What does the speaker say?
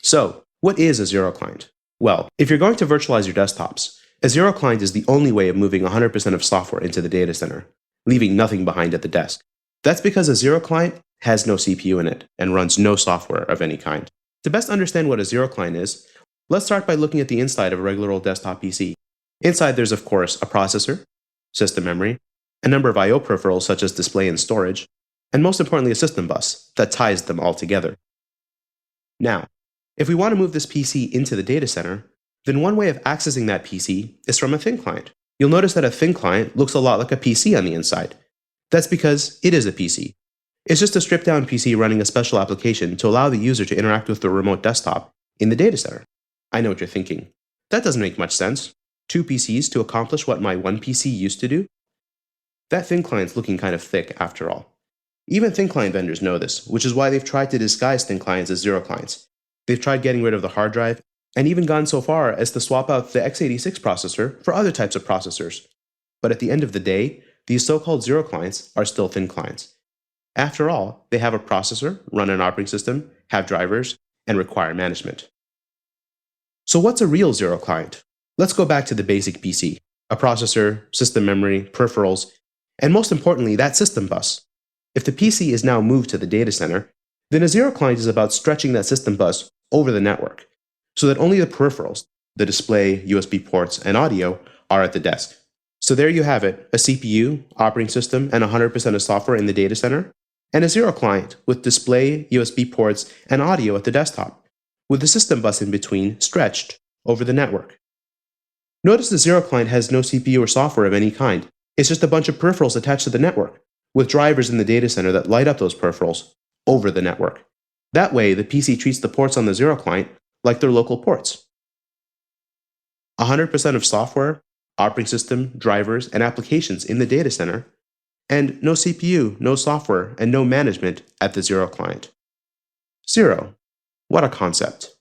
So, what is a zero client? Well, if you're going to virtualize your desktops, a zero client is the only way of moving 100% of software into the data center, leaving nothing behind at the desk. That's because a zero client has no CPU in it and runs no software of any kind. To best understand what a zero client is, let's start by looking at the inside of a regular old desktop PC. Inside there's of course a processor, system memory, a number of I/O peripherals such as display and storage, and most importantly a system bus that ties them all together. Now, if we want to move this PC into the data center, then one way of accessing that PC is from a thin client. You'll notice that a thin client looks a lot like a PC on the inside. That's because it is a PC. It's just a stripped-down PC running a special application to allow the user to interact with the remote desktop in the data center. I know what you're thinking. That doesn't make much sense. 2 PCs to accomplish what my one PC used to do? That thin client's looking kind of thick after all. Even thin client vendors know this, which is why they've tried to disguise thin clients as zero clients. They've tried getting rid of the hard drive, and even gone so far as to swap out the x86 processor for other types of processors. But at the end of the day, these so-called zero clients are still thin clients. After all, they have a processor, run an operating system, have drivers, and require management. So what's a real zero client? Let's go back to the basic PC, a processor, system memory, peripherals, and most importantly, that system bus. If the PC is now moved to the data center, then a zero client is about stretching that system bus over the network, so that only the peripherals, the display, USB ports, and audio, are at the desk. So there you have it, a CPU, operating system, and 100% of software in the data center, and a zero client with display, USB ports, and audio at the desktop, with the system bus in between stretched over the network. Notice the zero client has no CPU or software of any kind. It's just a bunch of peripherals attached to the network, with drivers in the data center that light up those peripherals over the network. That way, the PC treats the ports on the zero client like their local ports. 100% of software, operating system, drivers, and applications in the data center, and no CPU, no software, and no management at the zero client. Zero. What a concept.